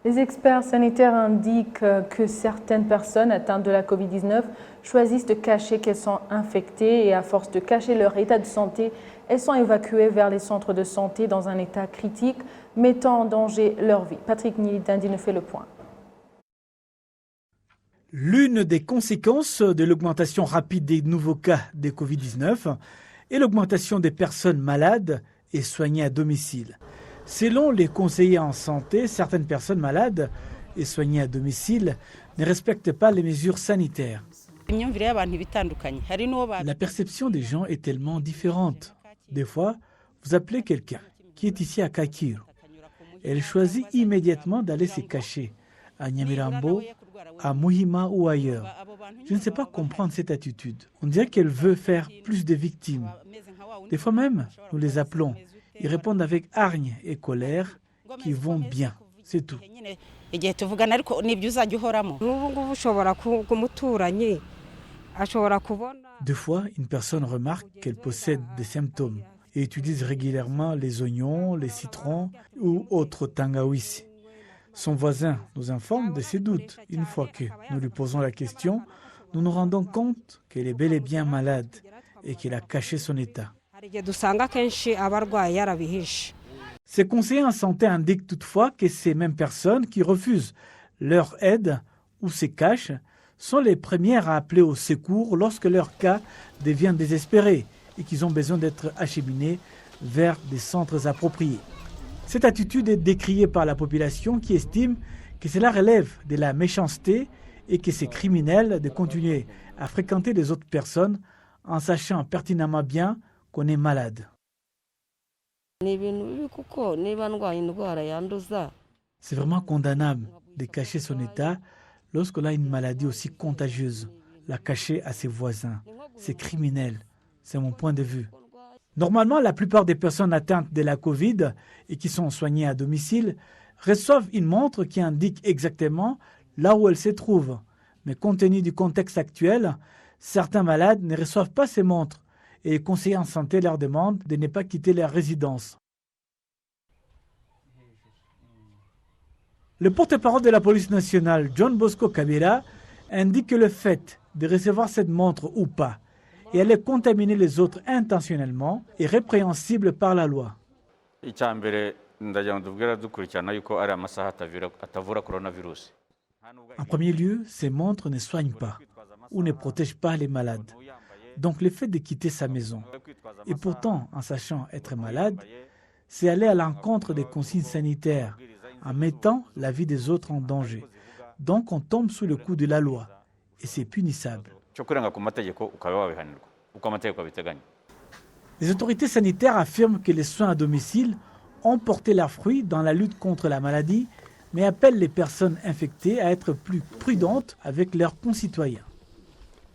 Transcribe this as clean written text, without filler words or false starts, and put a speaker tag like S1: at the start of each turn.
S1: Les experts sanitaires indiquent que certaines personnes atteintes de la Covid-19 choisissent de cacher qu'elles sont infectées et à force de cacher leur état de santé, elles sont évacuées vers les centres de santé dans un état critique, mettant en danger leur vie. Patrick Nilidindi nous fait le point.
S2: L'une des conséquences de l'augmentation rapide des nouveaux cas de Covid-19 est l'augmentation des personnes malades et soignées à domicile. Selon les conseillers en santé, certaines personnes malades et soignées à domicile ne respectent pas les mesures sanitaires. La perception des gens est tellement différente. Des fois, vous appelez quelqu'un qui est ici à Kakir. Elle choisit immédiatement d'aller se cacher à Nyamirambo, à Muhima ou ailleurs. Je ne sais pas comprendre cette attitude. On dirait qu'elle veut faire plus de victimes. Des fois même, nous les appelons. Ils répondent avec hargne et colère qui vont bien. C'est tout. Deux fois, une personne remarque qu'elle possède des symptômes et utilise régulièrement les oignons, les citrons ou autres tangawizi. Son voisin nous informe de ses doutes. Une fois que nous lui posons la question, nous nous rendons compte qu'elle est bel et bien malade et qu'elle a caché son état. Ces conseillers en santé indiquent toutefois que ces mêmes personnes qui refusent leur aide ou se cachent sont les premières à appeler au secours lorsque leur cas devient désespéré et qu'ils ont besoin d'être acheminés vers des centres appropriés. Cette attitude est décriée par la population qui estime que cela relève de la méchanceté et que c'est criminel de continuer à fréquenter les autres personnes en sachant pertinemment bien qu'on est malade. C'est vraiment condamnable de cacher son état lorsqu'on a une maladie aussi contagieuse, la cacher à ses voisins. C'est criminel, c'est mon point de vue. Normalement, la plupart des personnes atteintes de la Covid et qui sont soignées à domicile reçoivent une montre qui indique exactement là où elles se trouvent. Mais compte tenu du contexte actuel, certains malades ne reçoivent pas ces montres et les conseillers en santé leur demandent de ne pas quitter leur résidence. Le porte-parole de la police nationale, John Bosco Kabila, indique que le fait de recevoir cette montre ou pas et aller contaminer les autres intentionnellement est répréhensible par la loi. En premier lieu, ces montres ne soignent pas ou ne protègent pas les malades. Donc le fait de quitter sa maison, et pourtant en sachant être malade, c'est aller à l'encontre des consignes sanitaires, en mettant la vie des autres en danger. Donc on tombe sous le coup de la loi, et c'est punissable. Les autorités sanitaires affirment que les soins à domicile ont porté leurs fruits dans la lutte contre la maladie, mais appellent les personnes infectées à être plus prudentes avec leurs concitoyens.